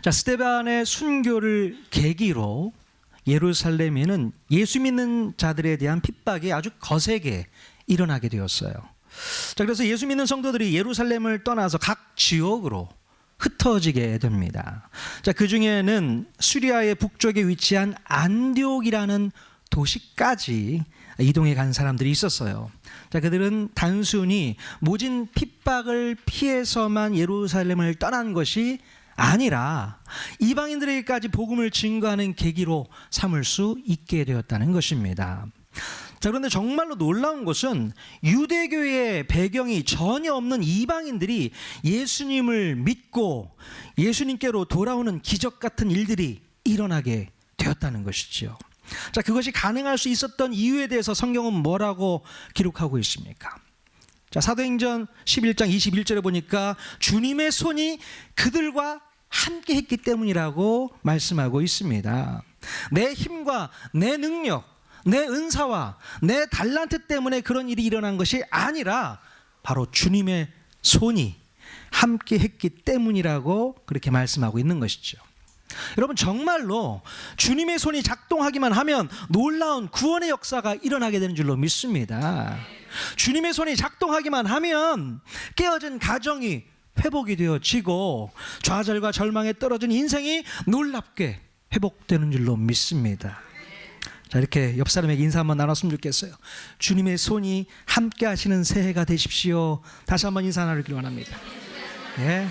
자, 스데반의 순교를 계기로 예루살렘에는 예수 믿는 자들에 대한 핍박이 아주 거세게 일어나게 되었어요. 자, 그래서 예수 믿는 성도들이 예루살렘을 떠나서 각 지역으로 흩어지게 됩니다. 자, 그 중에는 시리아의 북쪽에 위치한 안디옥이라는 도시까지 이동해 간 사람들이 있었어요. 자, 그들은 단순히 모진 핍박을 피해서만 예루살렘을 떠난 것이 아니라 이방인들에게까지 복음을 증거하는 계기로 삼을 수 있게 되었다는 것입니다. 자, 그런데 정말로 놀라운 것은 유대교의 배경이 전혀 없는 이방인들이 예수님을 믿고 예수님께로 돌아오는 기적 같은 일들이 일어나게 되었다는 것이죠. 자, 그것이 가능할 수 있었던 이유에 대해서 성경은 뭐라고 기록하고 있습니까? 자, 사도행전 11장 21절에 보니까 주님의 손이 그들과 함께 했기 때문이라고 말씀하고 있습니다. 내 힘과 내 능력, 내 은사와 내 달란트 때문에 그런 일이 일어난 것이 아니라 바로 주님의 손이 함께 했기 때문이라고 그렇게 말씀하고 있는 것이죠. 여러분, 정말로 주님의 손이 작동하기만 하면 놀라운 구원의 역사가 일어나게 되는 줄로 믿습니다. 주님의 손이 작동하기만 하면 깨어진 가정이 회복이 되어지고 좌절과 절망에 떨어진 인생이 놀랍게 회복되는 줄로 믿습니다. 자, 이렇게 옆 사람에게 인사 한번 나눴으면 좋겠어요. 주님의 손이 함께 하시는 새해가 되십시오. 다시 한번 인사 나누길 원합니다. 예.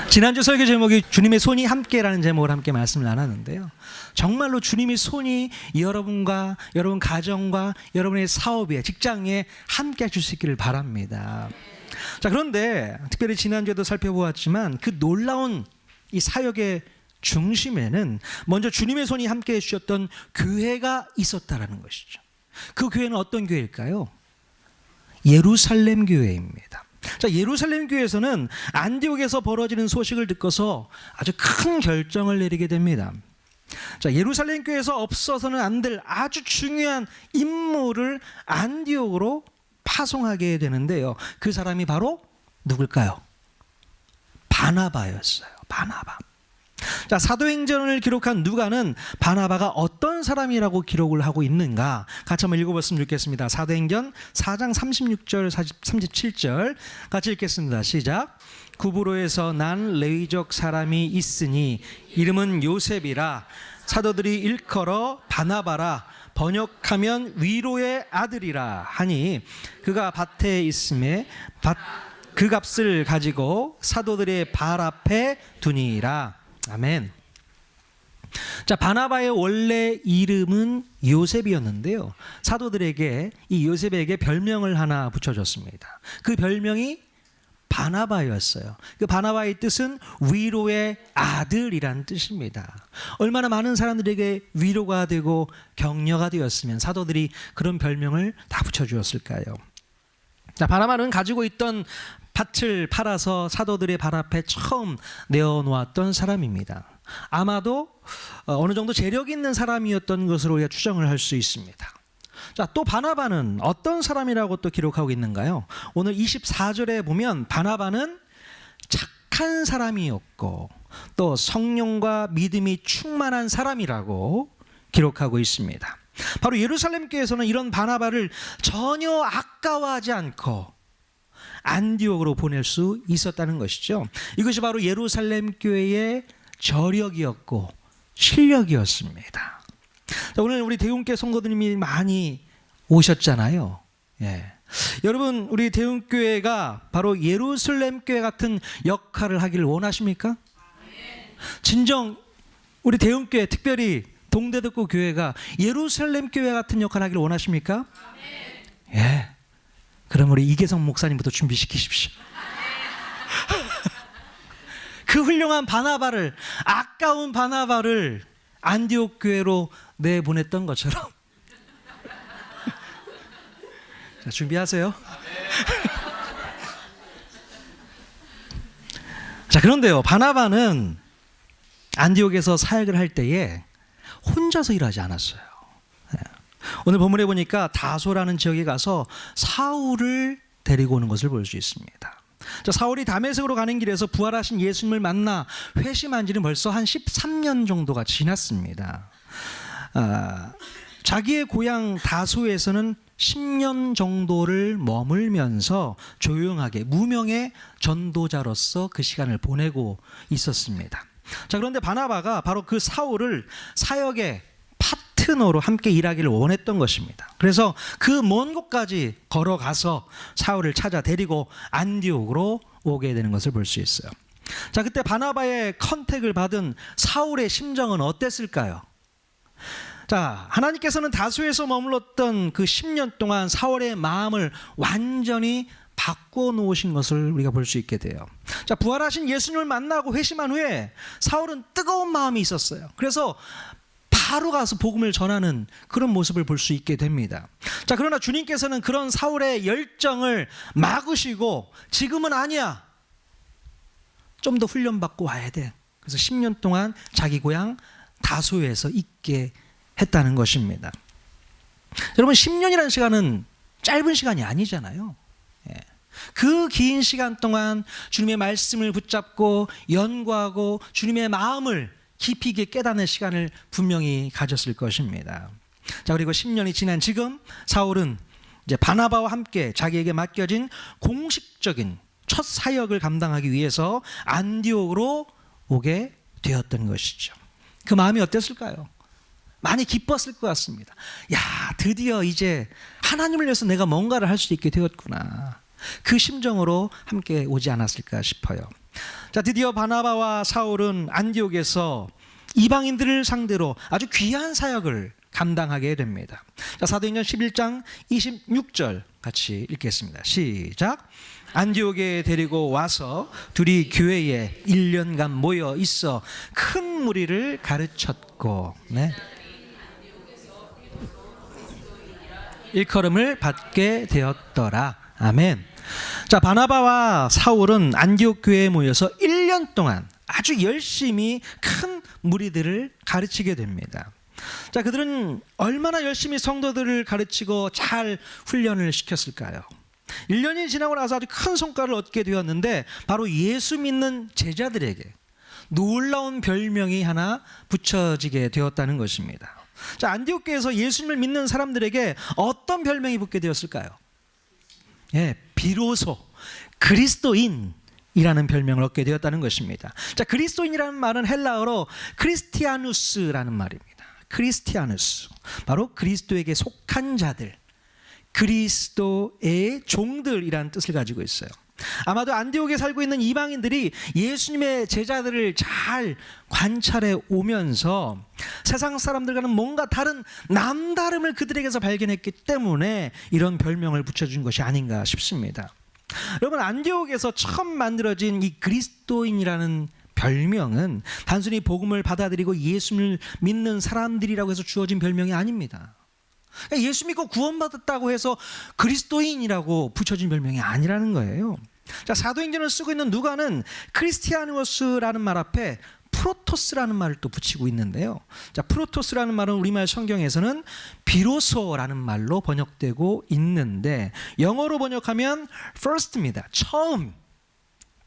지난주 설교 제목이 주님의 손이 함께라는 제목으로 함께 말씀을 나눴는데요. 정말로 주님의 손이 여러분과 여러분 가정과 여러분의 사업에, 직장에 함께 하실 수 있기를 바랍니다. 자, 그런데 특별히 지난주에도 살펴보았지만 그 놀라운 이 사역의 중심에는 먼저 주님의 손이 함께 해주셨던 교회가 있었다라는 것이죠. 그 교회는 어떤 교회일까요? 예루살렘 교회입니다. 자, 예루살렘 교회에서는 안디옥에서 벌어지는 소식을 듣고서 아주 큰 결정을 내리게 됩니다. 자, 예루살렘 교회에서 없어서는 안 될 아주 중요한 인물을 안디옥으로 파송하게 되는데요. 그 사람이 바로 누굴까요? 바나바였어요. 바나바. 자, 사도행전을 기록한 누가는 바나바가 어떤 사람이라고 기록을 하고 있는가 같이 한번 읽어봤으면 좋겠습니다. 사도행전 4장 36절 37절 같이 읽겠습니다. 시작. 구브로에서 난 레위족 사람이 있으니 이름은 요셉이라 사도들이 일컬어 바나바라 번역하면 위로의 아들이라 하니 그가 밭에 있음에 그 값을 가지고 사도들의 발 앞에 두니라. 아멘. 자, 바나바의 원래 이름은 요셉이었는데요. 사도들에게 이 요셉에게 별명을 하나 붙여줬습니다. 그 별명이 바나바였어요. 그 바나바의 뜻은 위로의 아들이란 뜻입니다. 얼마나 많은 사람들에게 위로가 되고 격려가 되었으면 사도들이 그런 별명을 다 붙여주었을까요? 자, 바나바는 가지고 있던 밭을 팔아서 사도들의 발 앞에 처음 내어놓았던 사람입니다. 아마도 어느 정도 재력 있는 사람이었던 것으로 우리가 추정을 할 수 있습니다. 자, 또 바나바는 어떤 사람이라고 또 기록하고 있는가요? 오늘 24절에 보면 바나바는 착한 사람이었고 또 성령과 믿음이 충만한 사람이라고 기록하고 있습니다. 바로 예루살렘 교회에서는 이런 바나바를 전혀 아까워하지 않고 안디옥으로 보낼 수 있었다는 것이죠. 이것이 바로 예루살렘 교회의 저력이었고 실력이었습니다. 자, 오늘 우리 대웅교회 성도들이 많이 오셨잖아요. 예. 여러분, 우리 대웅교회가 바로 예루살렘 교회 같은 역할을 하기를 원하십니까? 진정 우리 대웅교회, 특별히 동대덕구 교회가 예루살렘 교회 같은 역할을 하기를 원하십니까? 예. 그럼 우리 이계성 목사님부터 준비시키십시오. 그 훌륭한 바나바를, 아까운 바나바를 안디옥 교회로 내보냈던 것처럼 자, 준비하세요. 자, 그런데요, 바나바는 안디옥에서 사역을 할 때에 혼자서 일하지 않았어요. 오늘 본문에 보니까 다소라는 지역에 가서 사울을 데리고 오는 것을 볼 수 있습니다. 자, 사울이 다메섹으로 가는 길에서 부활하신 예수님을 만나 회심한 지는 벌써 한 13년 정도가 지났습니다. 자기의 고향 다소에서는 10년 정도를 머물면서 조용하게 무명의 전도자로서 그 시간을 보내고 있었습니다. 자, 그런데 바나바가 바로 그 사울을 사역의 파트너로 함께 일하기를 원했던 것입니다. 그래서 그 먼 곳까지 걸어가서 사울을 찾아 데리고 안디옥으로 오게 되는 것을 볼 수 있어요. 자, 그때 바나바의 컨택을 받은 사울의 심정은 어땠을까요? 자, 하나님께서는 다소에서 머물렀던 그 10년 동안 사울의 마음을 완전히 바꿔 놓으신 것을 우리가 볼 수 있게 돼요. 자, 부활하신 예수님을 만나고 회심한 후에 사울은 뜨거운 마음이 있었어요. 그래서 바로 가서 복음을 전하는 그런 모습을 볼 수 있게 됩니다. 자, 그러나 주님께서는 그런 사울의 열정을 막으시고 지금은 아니야. 좀 더 훈련받고 와야 돼. 그래서 10년 동안 자기 고향 다소에서 있게 했다는 것입니다. 여러분, 10년이라는 시간은 짧은 시간이 아니잖아요. 그 긴 시간 동안 주님의 말씀을 붙잡고 연구하고 주님의 마음을 깊이 있게 깨닫는 시간을 분명히 가졌을 것입니다. 자, 그리고 10년이 지난 지금 사울은 이제 바나바와 함께 자기에게 맡겨진 공식적인 첫 사역을 감당하기 위해서 안디옥으로 오게 되었던 것이죠. 그 마음이 어땠을까요? 많이 기뻤을 것 같습니다. 야, 드디어 이제 하나님을 위해서 내가 뭔가를 할 수 있게 되었구나. 그 심정으로 함께 오지 않았을까 싶어요. 자, 드디어 바나바와 사울은 안디옥에서 이방인들을 상대로 아주 귀한 사역을 감당하게 됩니다. 자, 사도행전 11장 26절 같이 읽겠습니다. 시작. 안디옥에 데리고 와서 둘이 교회에 1년간 모여 있어 큰 무리를 가르쳤고, 네, 일컬음을 받게 되었더라. 아멘. 자, 바나바와 사울은 안디옥 교회에 모여서 1년 동안 아주 열심히 큰 무리들을 가르치게 됩니다. 자, 그들은 얼마나 열심히 성도들을 가르치고 잘 훈련을 시켰을까요? 1년이 지나고 나서 아주 큰 성과를 얻게 되었는데 바로 예수 믿는 제자들에게 놀라운 별명이 하나 붙여지게 되었다는 것입니다. 자, 안디옥 교회에서 예수님을 믿는 사람들에게 어떤 별명이 붙게 되었을까요? 예, 비로소 그리스도인이라는 별명을 얻게 되었다는 것입니다. 자, 그리스도인이라는 말은 헬라어로 크리스티아누스라는 말입니다. 크리스티아누스, 바로 그리스도에게 속한 자들, 그리스도의 종들이라는 뜻을 가지고 있어요. 아마도 안디옥에 살고 있는 이방인들이 예수님의 제자들을 잘 관찰해 오면서 세상 사람들과는 뭔가 다른 남다름을 그들에게서 발견했기 때문에 이런 별명을 붙여준 것이 아닌가 싶습니다. 여러분, 안디옥에서 처음 만들어진 이 그리스도인이라는 별명은 단순히 복음을 받아들이고 예수를 믿는 사람들이라고 해서 주어진 별명이 아닙니다. 예수 믿고 구원받았다고 해서 그리스도인이라고 붙여진 별명이 아니라는 거예요. 자, 사도행전을 쓰고 있는 누가는 크리스티아누스라는 말 앞에 프로토스라는 말을 또 붙이고 있는데요. 자, 프로토스라는 말은 우리말 성경에서는 비로소라는 말로 번역되고 있는데 영어로 번역하면 first입니다.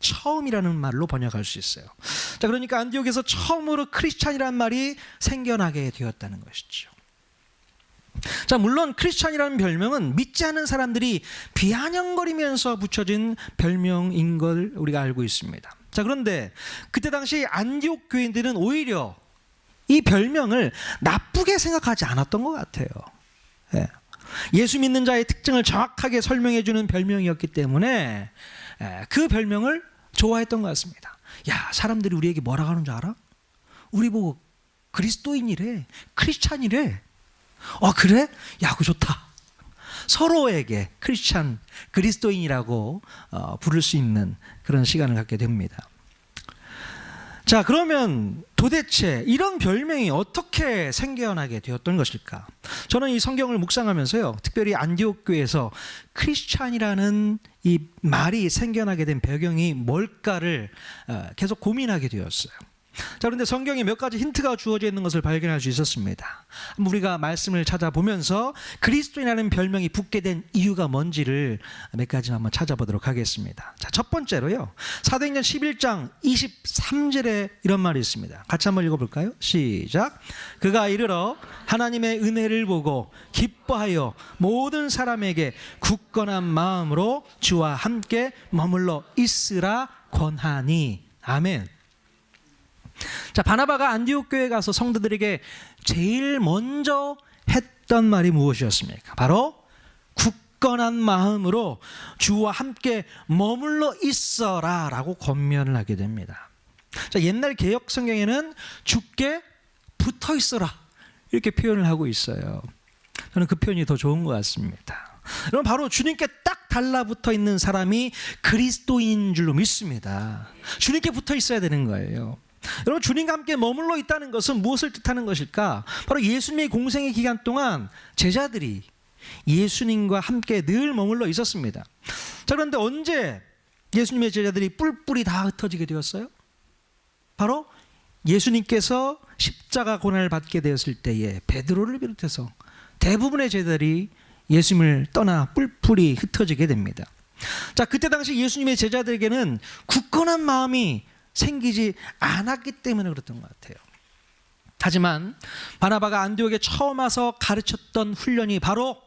처음이라는 말로 번역할 수 있어요. 자, 그러니까 안디옥에서 처음으로 크리스찬이라는 말이 생겨나게 되었다는 것이죠. 자, 물론 크리스찬이라는 별명은 믿지 않는 사람들이 비아냥거리면서 붙여진 별명인 걸 우리가 알고 있습니다. 자, 그런데 그때 당시 안디옥 교인들은 오히려 이 별명을 나쁘게 생각하지 않았던 것 같아요. 예. 예수 믿는 자의 특징을 정확하게 설명해 주는 별명이었기 때문에 그 별명을 좋아했던 것 같습니다. 야, 사람들이 우리에게 뭐라고 하는 줄 알아? 우리 보고 그리스도인이래, 크리스찬이래. 그래? 야, 그거 좋다. 서로에게 크리스찬, 그리스도인이라고 부를 수 있는 그런 시간을 갖게 됩니다. 자, 그러면 도대체 이런 별명이 어떻게 생겨나게 되었던 것일까? 저는 이 성경을 묵상하면서요, 특별히 안디옥 교회에서 크리스찬이라는 이 말이 생겨나게 된 배경이 뭘까를 계속 고민하게 되었어요. 자, 그런데 성경에 몇 가지 힌트가 주어져 있는 것을 발견할 수 있었습니다. 우리가 말씀을 찾아보면서 그리스도인이라는 별명이 붙게 된 이유가 뭔지를 몇 가지 한번 찾아보도록 하겠습니다. 자, 첫 번째로요, 사도행전 11장 23절에 이런 말이 있습니다. 같이 한번 읽어볼까요? 시작. 그가 이르러 하나님의 은혜를 보고 기뻐하여 모든 사람에게 굳건한 마음으로 주와 함께 머물러 있으라 권하니. 아멘. 자, 바나바가 안디옥 교회에 가서 성도들에게 제일 먼저 했던 말이 무엇이었습니까? 바로 굳건한 마음으로 주와 함께 머물러 있어라 라고 권면을 하게 됩니다. 자, 옛날 개역 성경에는 주께 붙어 있어라 이렇게 표현을 하고 있어요. 저는 그 표현이 더 좋은 것 같습니다. 여러분, 바로 주님께 딱 달라붙어 있는 사람이 그리스도인인 줄로 믿습니다. 주님께 붙어 있어야 되는 거예요. 여러분, 주님과 함께 머물러 있다는 것은 무엇을 뜻하는 것일까? 바로 예수님의 공생의 기간 동안 제자들이 예수님과 함께 늘 머물러 있었습니다. 자, 그런데 언제 예수님의 제자들이 뿔뿔이 다 흩어지게 되었어요? 바로 예수님께서 십자가 고난을 받게 되었을 때에 베드로를 비롯해서 대부분의 제자들이 예수님을 떠나 뿔뿔이 흩어지게 됩니다. 자, 그때 당시 예수님의 제자들에게는 굳건한 마음이 생기지 않았기 때문에 그랬던 것 같아요. 하지만 바나바가 안디옥에 처음 와서 가르쳤던 훈련이 바로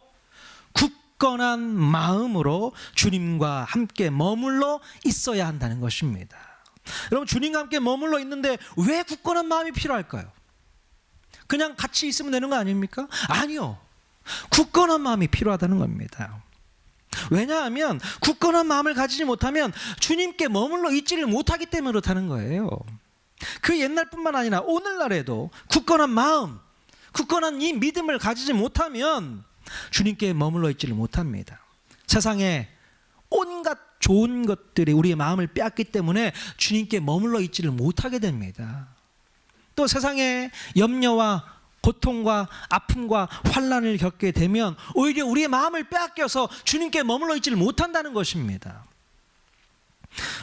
굳건한 마음으로 주님과 함께 머물러 있어야 한다는 것입니다. 여러분, 주님과 함께 머물러 있는데 왜 굳건한 마음이 필요할까요? 그냥 같이 있으면 되는 거 아닙니까? 아니요. 굳건한 마음이 필요하다는 겁니다. 왜냐하면 굳건한 마음을 가지지 못하면 주님께 머물러 있지를 못하기 때문에 그렇다는 거예요. 그 옛날뿐만 아니라 오늘날에도 굳건한 마음, 굳건한 이 믿음을 가지지 못하면 주님께 머물러 있지를 못합니다. 세상에 온갖 좋은 것들이 우리의 마음을 빼앗기 때문에 주님께 머물러 있지를 못하게 됩니다. 또 세상에 염려와 고통과 아픔과 환난을 겪게 되면 오히려 우리의 마음을 빼앗겨서 주님께 머물러 있지를 못한다는 것입니다.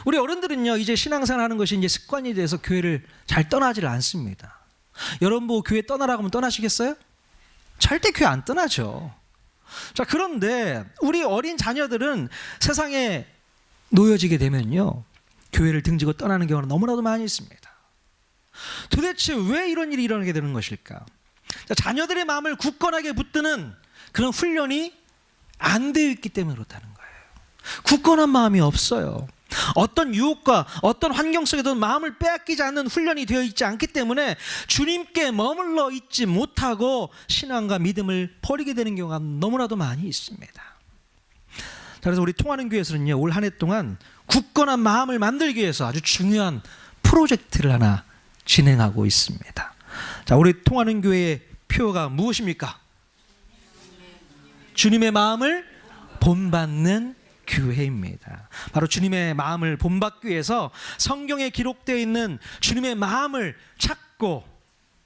우리 어른들은요, 이제 신앙생활 하는 것이 이제 습관이 돼서 교회를 잘 떠나지를 않습니다. 여러분 보고 교회 떠나라고 하면 떠나시겠어요? 절대 교회 안 떠나죠. 자, 그런데 우리 어린 자녀들은 세상에 놓여지게 되면요, 교회를 등지고 떠나는 경우는 너무나도 많이 있습니다. 도대체 왜 이런 일이 일어나게 되는 것일까? 자녀들의 마음을 굳건하게 붙드는 그런 훈련이 안 되어 있기 때문에 그렇다는 거예요. 굳건한 마음이 없어요. 어떤 유혹과 어떤 환경 속에도 마음을 빼앗기지 않는 훈련이 되어 있지 않기 때문에 주님께 머물러 있지 못하고 신앙과 믿음을 버리게 되는 경우가 너무나도 많이 있습니다. 그래서 우리 통하는 교회에서는요, 올 한 해 동안 굳건한 마음을 만들기 위해서 아주 중요한 프로젝트를 하나 진행하고 있습니다. 자, 우리 통하는 교회의 표가 무엇입니까? 주님의 마음을 본받는 교회입니다. 바로 주님의 마음을 본받기 위해서 성경에 기록되어 있는 주님의 마음을 찾고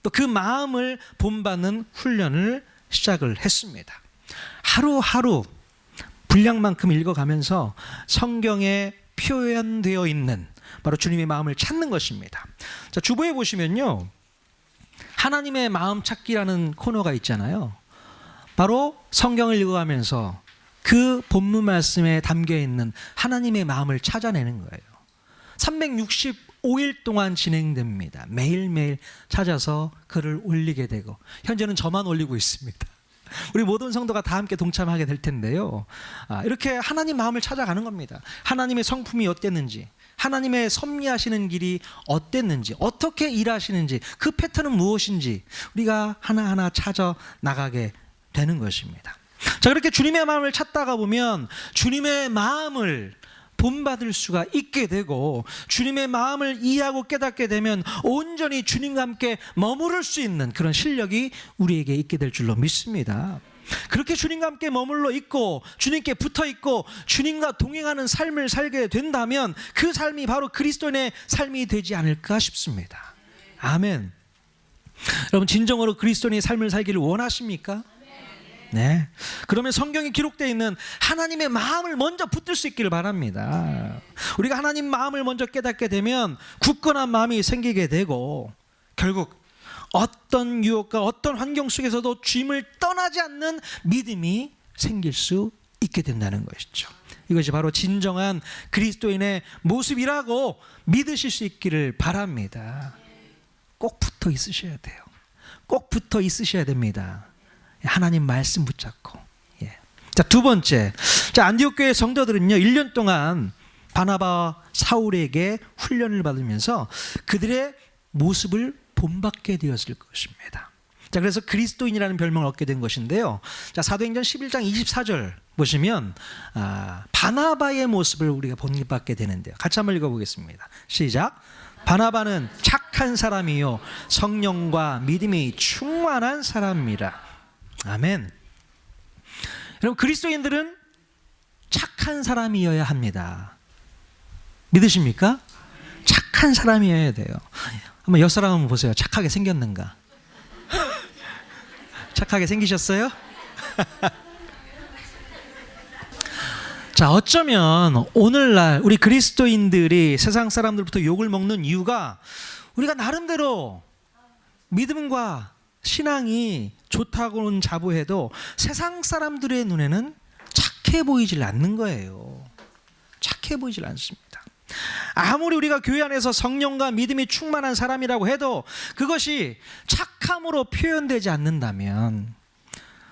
또 그 마음을 본받는 훈련을 시작을 했습니다. 하루하루 분량만큼 읽어가면서 성경에 표현되어 있는 바로 주님의 마음을 찾는 것입니다. 자, 주보에 보시면요, 하나님의 마음 찾기라는 코너가 있잖아요. 바로 성경을 읽어가면서 그 본문 말씀에 담겨 있는 하나님의 마음을 찾아내는 거예요. 365일 동안 진행됩니다. 매일매일 찾아서 글을 올리게 되고, 현재는 저만 올리고 있습니다. 우리 모든 성도가 다 함께 동참하게 될 텐데요, 이렇게 하나님 마음을 찾아가는 겁니다. 하나님의 성품이 어땠는지, 하나님의 섭리하시는 길이 어땠는지, 어떻게 일하시는지, 그 패턴은 무엇인지 우리가 하나하나 찾아 나가게 되는 것입니다. 자, 그렇게 주님의 마음을 찾다가 보면 주님의 마음을 본받을 수가 있게 되고, 주님의 마음을 이해하고 깨닫게 되면 온전히 주님과 함께 머무를 수 있는 그런 실력이 우리에게 있게 될 줄로 믿습니다. 그렇게 주님과 함께 머물러 있고 주님께 붙어 있고 주님과 동행하는 삶을 살게 된다면 그 삶이 바로 그리스도인의 삶이 되지 않을까 싶습니다. 아멘. 여러분, 진정으로 그리스도인의 삶을 살기를 원하십니까? 네. 그러면 성경에 기록되어 있는 하나님의 마음을 먼저 붙들 수 있기를 바랍니다. 우리가 하나님 마음을 먼저 깨닫게 되면 굳건한 마음이 생기게 되고 결국 어떤 유혹과 어떤 환경 속에서도 주님을 떠나지 않는 믿음이 생길 수 있게 된다는 것이죠. 이것이 바로 진정한 그리스도인의 모습이라고 믿으실 수 있기를 바랍니다. 꼭 붙어 있으셔야 돼요. 꼭 붙어 있으셔야 됩니다. 하나님 말씀 붙잡고. 예. 자, 두 번째. 자, 안디옥 교회 성도들은요, 1년 동안 바나바와 사울에게 훈련을 받으면서 그들의 모습을 본받게 되었을 것입니다. 자, 그래서 그리스도인이라는 별명을 얻게 된 것인데요. 자, 사도행전 11장 24절 보시면 바나바의 모습을 우리가 본받게 되는데요. 같이 한번 읽어보겠습니다. 시작. 바나바는 착한 사람이요 성령과 믿음이 충만한 사람이라. 아멘. 여러분, 그리스도인들은 착한 사람이어야 합니다. 믿으십니까? 착한 사람이어야 돼요. 한번 옆 사람 한번 보세요. 착하게 생겼는가? 착하게 생기셨어요? 자, 어쩌면 오늘날 우리 그리스도인들이 세상 사람들부터 욕을 먹는 이유가 우리가 나름대로 믿음과 신앙이 좋다고는 자부해도 세상 사람들의 눈에는 착해 보이질 않는 거예요. 착해 보이질 않습니다. 아무리 우리가 교회 안에서 성령과 믿음이 충만한 사람이라고 해도 그것이 착함으로 표현되지 않는다면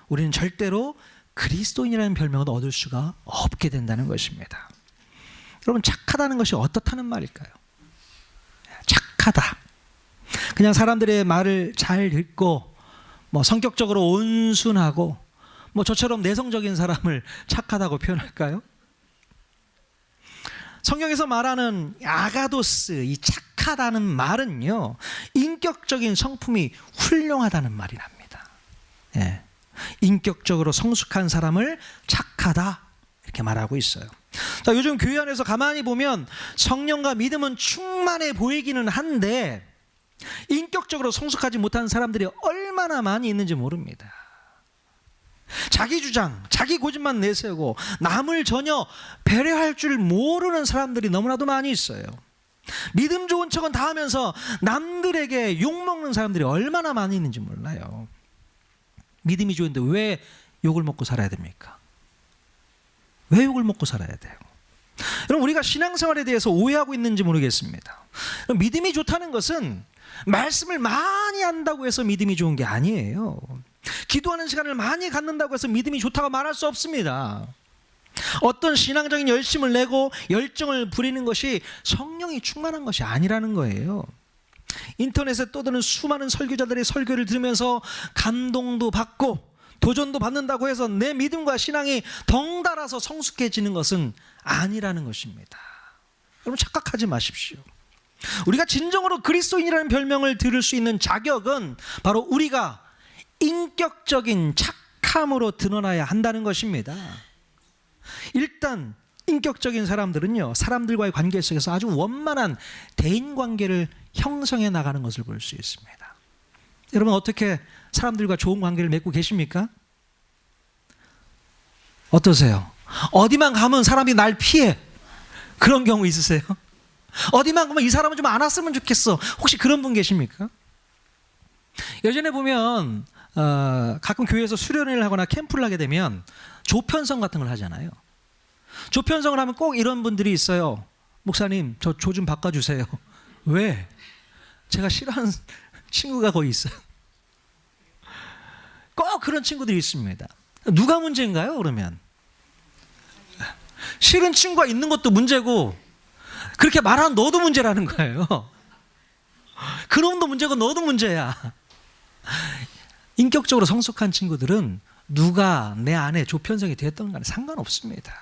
우리는 절대로 그리스도인이라는 별명을 얻을 수가 없게 된다는 것입니다. 여러분, 착하다는 것이 어떻다는 말일까요? 착하다. 그냥 사람들의 말을 잘 듣고 성격적으로 온순하고 저처럼 내성적인 사람을 착하다고 표현할까요? 성경에서 말하는 아가도스, 이 착하다는 말은요, 인격적인 성품이 훌륭하다는 말이랍니다. 예. 인격적으로 성숙한 사람을 착하다 이렇게 말하고 있어요. 자, 요즘 교회 안에서 가만히 보면 성령과 믿음은 충만해 보이기는 한데 인격적으로 성숙하지 못한 사람들이 얼마나 많이 있는지 모릅니다. 자기 주장, 자기 고집만 내세우고 남을 전혀 배려할 줄 모르는 사람들이 너무나도 많이 있어요. 믿음 좋은 척은 다 하면서 남들에게 욕먹는 사람들이 얼마나 많이 있는지 몰라요. 믿음이 좋은데 왜 욕을 먹고 살아야 됩니까? 왜 욕을 먹고 살아야 돼요? 여러분, 우리가 신앙생활에 대해서 오해하고 있는지 모르겠습니다. 믿음이 좋다는 것은 말씀을 많이 한다고 해서 믿음이 좋은 게 아니에요. 기도하는 시간을 많이 갖는다고 해서 믿음이 좋다고 말할 수 없습니다. 어떤 신앙적인 열심을 내고 열정을 부리는 것이 성령이 충만한 것이 아니라는 거예요. 인터넷에 떠드는 수많은 설교자들의 설교를 들으면서 감동도 받고 도전도 받는다고 해서 내 믿음과 신앙이 덩달아서 성숙해지는 것은 아니라는 것입니다. 여러분, 착각하지 마십시오. 우리가 진정으로 그리스도인이라는 별명을 들을 수 있는 자격은 바로 우리가 인격적인 착함으로 드러나야 한다는 것입니다. 일단 인격적인 사람들은요, 사람들과의 관계 속에서 아주 원만한 대인관계를 형성해 나가는 것을 볼 수 있습니다. 여러분, 어떻게 사람들과 좋은 관계를 맺고 계십니까? 어떠세요? 어디만 가면 사람이 날 피해. 그런 경우 있으세요? 어디만 가면 이 사람은 좀 안 왔으면 좋겠어. 혹시 그런 분 계십니까? 예전에 보면 가끔 교회에서 수련회를 하거나 캠프를 하게 되면 조편성 같은 걸 하잖아요. 조편성을 하면 꼭 이런 분들이 있어요. 목사님, 저 조 좀 바꿔주세요. 왜? 제가 싫어하는 친구가 거기 있어요. 꼭 그런 친구들이 있습니다. 누가 문제인가요, 그러면? 싫은 친구가 있는 것도 문제고 그렇게 말하는 너도 문제라는 거예요. 그놈도 문제고 너도 문제야. 인격적으로 성숙한 친구들은 누가 내 안에 조편성이 되었던 간에 상관없습니다.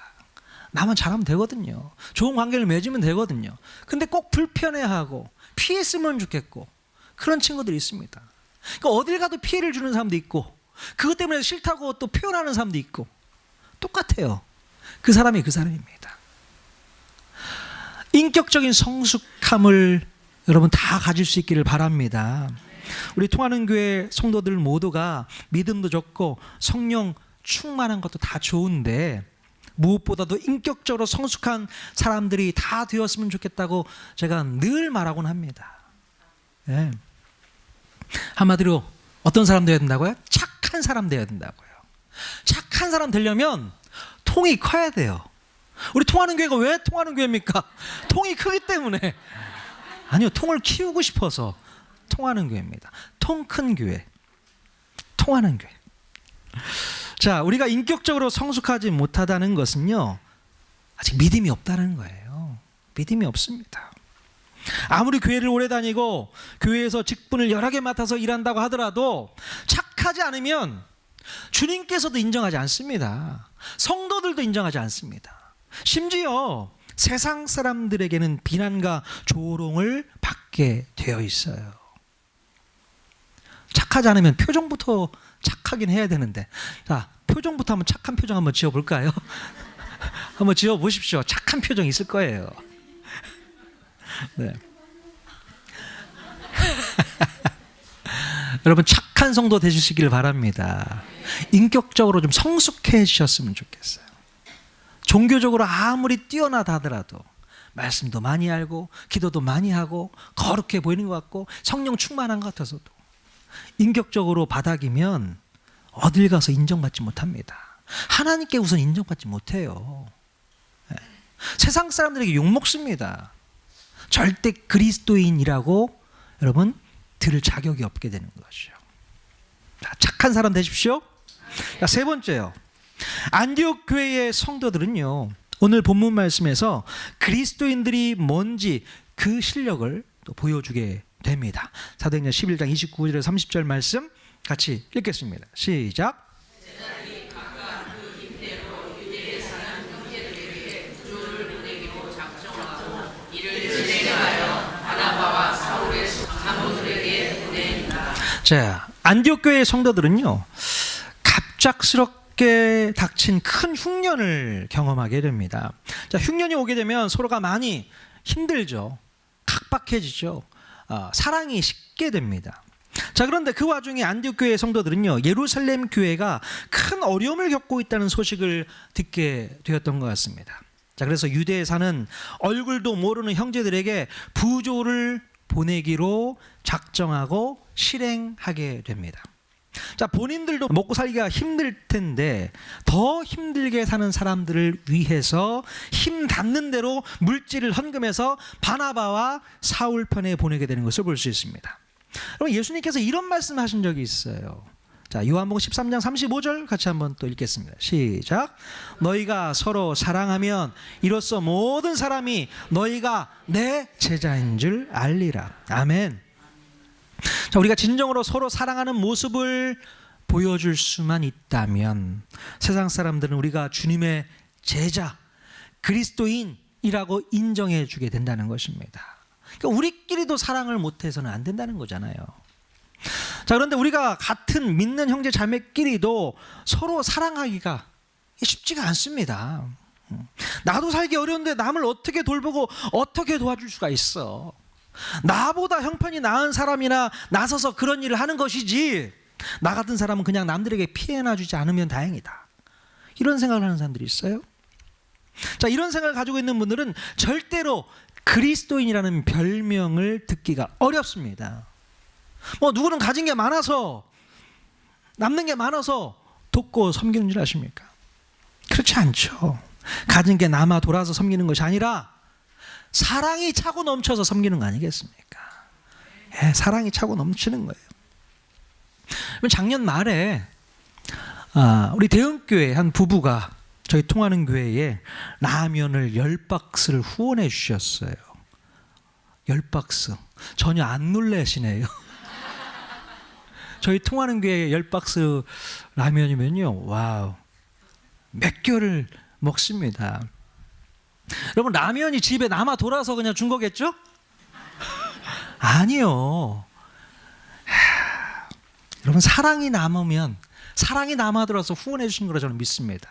나만 잘하면 되거든요. 좋은 관계를 맺으면 되거든요. 근데 꼭 불편해하고 피했으면 좋겠고 그런 친구들이 있습니다. 그러니까 어딜 가도 피해를 주는 사람도 있고 그것 때문에 싫다고 또 표현하는 사람도 있고 똑같아요. 그 사람이 그 사람입니다. 인격적인 성숙함을 여러분 다 가질 수 있기를 바랍니다. 우리 통하는 교회 성도들 모두가 믿음도 좋고 성령 충만한 것도 다 좋은데 무엇보다도 인격적으로 성숙한 사람들이 다 되었으면 좋겠다고 제가 늘 말하곤 합니다. 네. 한마디로 어떤 사람 되어야 된다고요? 착한 사람 되어야 된다고요. 착한 사람 되려면 통이 커야 돼요. 우리 통하는 교회가 왜 통하는 교회입니까? 통이 크기 때문에. 아니요, 통을 키우고 싶어서 통하는 교회입니다. 통 큰 교회, 통하는 교회. 자, 우리가 인격적으로 성숙하지 못하다는 것은요, 아직 믿음이 없다는 거예요. 믿음이 없습니다. 아무리 교회를 오래 다니고 교회에서 직분을 여러 개 맡아서 일한다고 하더라도 착하지 않으면 주님께서도 인정하지 않습니다. 성도들도 인정하지 않습니다. 심지어 세상 사람들에게는 비난과 조롱을 받게 되어 있어요. 착하지 않으면 표정부터 착하긴 해야 되는데, 자, 표정부터 한번 착한 표정 한번 지어볼까요? 한번 지어보십시오. 착한 표정 있을 거예요. 네. 여러분, 착한 성도 되시길 바랍니다. 인격적으로 좀 성숙해지셨으면 좋겠어요. 종교적으로 아무리 뛰어나다 하더라도 말씀도 많이 알고 기도도 많이 하고 거룩해 보이는 것 같고 성령 충만한 것 같아서도 인격적으로 바닥이면 어딜 가서 인정받지 못합니다. 하나님께 우선 인정받지 못해요. 네. 세상 사람들에게 욕먹습니다. 절대 그리스도인이라고 여러분 들을 자격이 없게 되는 것이죠. 자, 착한 사람 되십시오. 자, 세 번째요. 안디옥 교회의 성도들은요, 오늘 본문 말씀에서 그리스도인들이 뭔지 그 실력을 또 보여주게 됩니다. 사도행전 11장 29절에서 30절 말씀 같이 읽겠습니다. 시작. 자, 안디옥 교회의 성도들은요, 갑작스럽게 닥친 큰 흉년을 경험하게 됩니다. 자, 흉년이 오게 되면 서로가 많이 힘들죠. 각박해지죠. 사랑이 식게 됩니다. 자, 그런데 그 와중에 안디옥 교회의 성도들은요, 예루살렘 교회가 큰 어려움을 겪고 있다는 소식을 듣게 되었던 것 같습니다. 자, 그래서 유대에 사는 얼굴도 모르는 형제들에게 부조를 보내기로 작정하고 실행하게 됩니다. 자, 본인들도 먹고 살기가 힘들 텐데 더 힘들게 사는 사람들을 위해서 힘 닿는 대로 물질을 헌금해서 바나바와 사울 편에 보내게 되는 것을 볼 수 있습니다. 여러분, 예수님께서 이런 말씀하신 적이 있어요. 자, 요한복음 13장 35절 같이 한번 또 읽겠습니다. 시작. 너희가 서로 사랑하면 이로써 모든 사람이 너희가 내 제자인 줄 알리라. 아멘. 자, 우리가 진정으로 서로 사랑하는 모습을 보여줄 수만 있다면 세상 사람들은 우리가 주님의 제자, 그리스도인이라고 인정해 주게 된다는 것입니다. 그러니까 우리끼리도 사랑을 못해서는 안 된다는 거잖아요. 자, 그런데 우리가 같은 믿는 형제 자매끼리도 서로 사랑하기가 쉽지가 않습니다. 나도 살기 어려운데 남을 어떻게 돌보고 어떻게 도와줄 수가 있어. 나보다 형편이 나은 사람이나 나서서 그런 일을 하는 것이지, 나 같은 사람은 그냥 남들에게 피해나 주지 않으면 다행이다. 이런 생각을 하는 사람들이 있어요. 자, 이런 생각을 가지고 있는 분들은 절대로 그리스도인이라는 별명을 듣기가 어렵습니다. 뭐 누구는 가진 게 많아서, 남는 게 많아서 돕고 섬기는 줄 아십니까? 그렇지 않죠. 가진 게 남아 돌아서 섬기는 것이 아니라 사랑이 차고 넘쳐서 섬기는 거 아니겠습니까? 예, 사랑이 차고 넘치는 거예요. 작년 말에 우리 대흥교회 한 부부가 저희 통하는 교회에 라면을 10박스를 후원해 주셨어요. 10박스. 전혀 안 놀라시네요. 저희 통하는 교회에 10박스 라면이면요, 와우, 몇 개월을 먹습니다. 여러분, 라면이 집에 남아 돌아서 그냥 준 거겠죠? 아니요. 여러분, 사랑이 남으면, 사랑이 남아 돌아서 후원해 주신 거라 저는 믿습니다.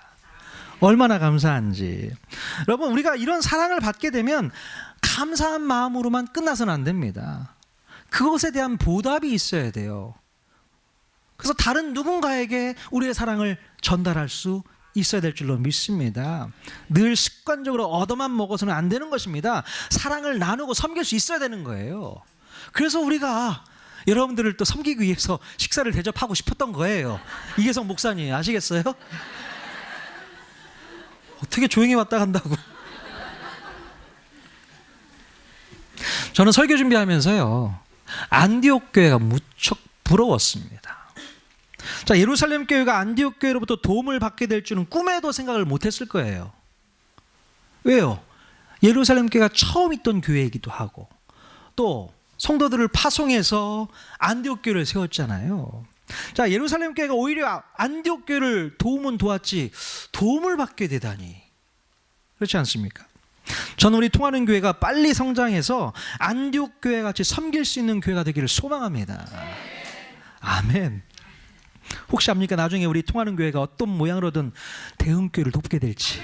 얼마나 감사한지. 여러분, 우리가 이런 사랑을 받게 되면 감사한 마음으로만 끝나서는 안 됩니다. 그것에 대한 보답이 있어야 돼요. 그래서 다른 누군가에게 우리의 사랑을 전달할 수 있어야 될 줄로 믿습니다. 늘 습관적으로 얻어만 먹어서는 안 되는 것입니다. 사랑을 나누고 섬길 수 있어야 되는 거예요. 그래서 우리가 여러분들을 또 섬기기 위해서 식사를 대접하고 싶었던 거예요. 이계성 목사님 아시겠어요? 어떻게 조용히 왔다 간다고. 저는 설교 준비하면서요, 안디옥 교회가 무척 부러웠습니다. 자, 예루살렘 교회가 안디옥 교회로부터 도움을 받게 될 줄은 꿈에도 생각을 못했을 거예요. 왜요? 예루살렘 교회가 처음 있던 교회이기도 하고 또 성도들을 파송해서 안디옥 교회를 세웠잖아요. 자, 예루살렘 교회가 오히려 안디옥 교회를 도움은 도왔지 도움을 받게 되다니, 그렇지 않습니까? 저는 우리 통하는 교회가 빨리 성장해서 안디옥 교회 같이 섬길 수 있는 교회가 되기를 소망합니다. 아멘. 혹시 압니까? 나중에 우리 통하는 교회가 어떤 모양으로든 대흥교회를 돕게 될지.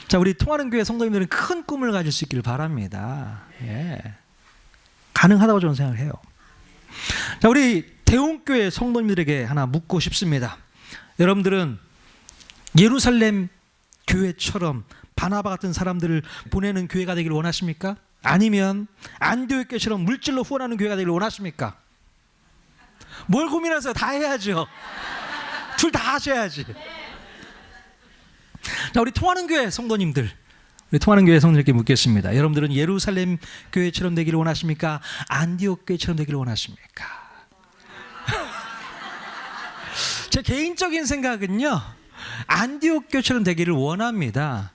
자, 우리 통하는 교회 성도님들은 큰 꿈을 가질 수 있기를 바랍니다. 예. 가능하다고 저는 생각을 해요. 자, 우리 대흥교회 성도님들에게 하나 묻고 싶습니다. 여러분들은 예루살렘 교회처럼 바나바 같은 사람들을 보내는 교회가 되기를 원하십니까? 아니면 안디옥 교회처럼 물질로 후원하는 교회가 되기를 원하십니까? 뭘 고민하세요? 다 해야죠. 둘 다 하셔야지. 자, 우리 통하는 교회 성도님들, 우리 통하는 교회 성도님들께 묻겠습니다. 여러분들은 예루살렘 교회처럼 되기를 원하십니까? 안디옥 교회처럼 되기를 원하십니까? 제 개인적인 생각은요, 안디옥 교회처럼 되기를 원합니다.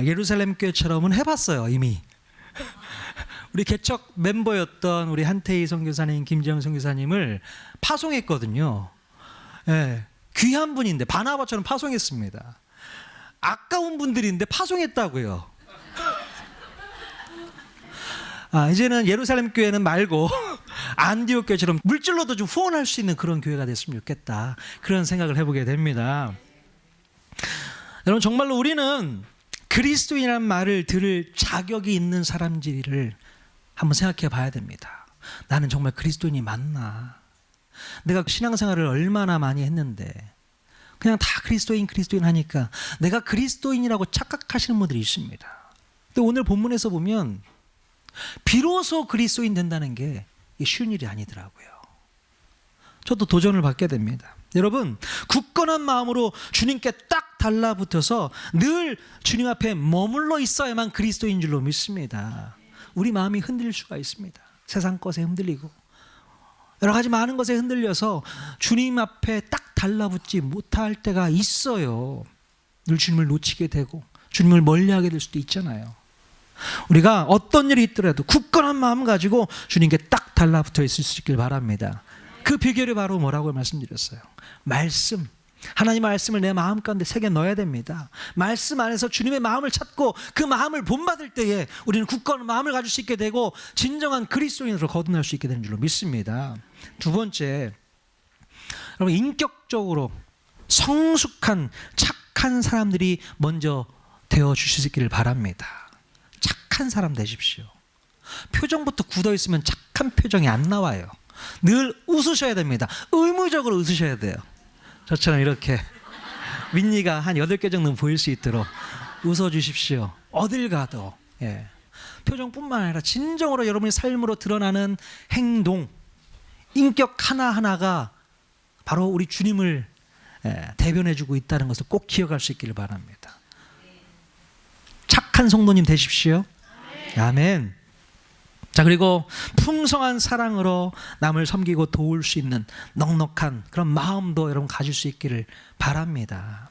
예루살렘 교회처럼은 해봤어요, 이미. 우리 개척 멤버였던 우리 한태희 선교사님, 김지영 선교사님을 파송했거든요. 예, 귀한 분인데 바나바처럼 파송했습니다. 아까운 분들인데 파송했다고요. 이제는 예루살렘 교회는 말고 안디옥 교회처럼 물질로도 좀 후원할 수 있는 그런 교회가 됐으면 좋겠다, 그런 생각을 해보게 됩니다. 여러분, 정말로 우리는 그리스도인이라는 말을 들을 자격이 있는 사람들을 한번 생각해 봐야 됩니다. 나는 정말 그리스도인이 맞나? 내가 신앙생활을 얼마나 많이 했는데 그냥 다 그리스도인 하니까 내가 그리스도인이라고 착각하시는 분들이 있습니다. 근데 오늘 본문에서 보면 비로소 그리스도인 된다는 게 쉬운 일이 아니더라고요. 저도 도전을 받게 됩니다. 여러분, 굳건한 마음으로 주님께 딱 달라붙어서 늘 주님 앞에 머물러 있어야만 그리스도인 줄로 믿습니다. 우리 마음이 흔들릴 수가 있습니다. 세상 것에 흔들리고 여러 가지 많은 것에 흔들려서 주님 앞에 딱 달라붙지 못할 때가 있어요. 늘 주님을 놓치게 되고 주님을 멀리하게 될 수도 있잖아요. 우리가 어떤 일이 있더라도 굳건한 마음 가지고 주님께 딱 달라붙어 있을 수 있길 바랍니다. 그 비결이 바로 뭐라고 말씀드렸어요? 말씀. 하나님의 말씀을 내 마음 가운데 새겨 넣어야 됩니다. 말씀 안에서 주님의 마음을 찾고 그 마음을 본받을 때에 우리는 굳건한 마음을 가질 수 있게 되고 진정한 그리스도인으로 거듭날 수 있게 되는 줄로 믿습니다. 두 번째, 여러분, 인격적으로 성숙한 착한 사람들이 먼저 되어 주실 수 있기를 바랍니다. 착한 사람 되십시오. 표정부터 굳어 있으면 착한 표정이 안 나와요. 늘 웃으셔야 됩니다. 의무적으로 웃으셔야 돼요. 저처럼 이렇게 윗니가 한 8개 정도는 보일 수 있도록 웃어주십시오. 어딜 가도. 예. 표정뿐만 아니라 진정으로 여러분의 삶으로 드러나는 행동, 인격 하나하나가 바로 우리 주님을 대변해주고 있다는 것을 꼭 기억할 수 있기를 바랍니다. 착한 성도님 되십시오. 아멘. 자, 그리고 풍성한 사랑으로 남을 섬기고 도울 수 있는 넉넉한 그런 마음도 여러분 가질 수 있기를 바랍니다.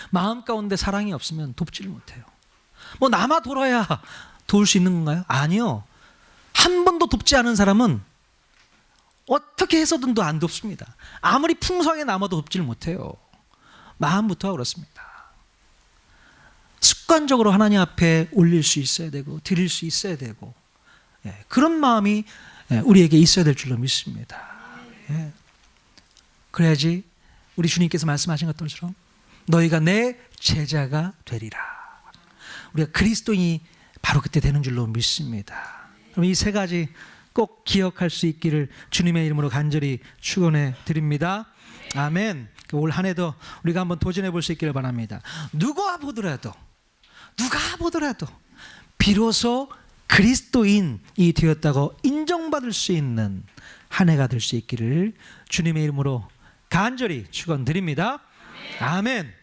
마음 가운데 사랑이 없으면 돕지를 못해요. 뭐 남아 돌아야 도울 수 있는 건가요? 아니요. 한 번도 돕지 않은 사람은 어떻게 해서든도 안 돕습니다. 아무리 풍성하게 남아도 돕지를 못해요. 마음부터 그렇습니다. 습관적으로 하나님 앞에 올릴 수 있어야 되고 드릴 수 있어야 되고, 그런 마음이 우리에게 있어야 될 줄로 믿습니다. 그래야지 우리 주님께서 말씀하신 것처럼 너희가 내 제자가 되리라. 우리가 그리스도인이 바로 그때 되는 줄로 믿습니다. 그럼 이 세 가지 꼭 기억할 수 있기를 주님의 이름으로 간절히 축원해 드립니다. 아멘. 올 한 해도 우리가 한번 도전해 볼 수 있기를 바랍니다. 누가 보더라도 비로소 그리스도인이 되었다고 인정받을 수 있는 한 해가 될 수 있기를 주님의 이름으로 간절히 축원드립니다. 아멘.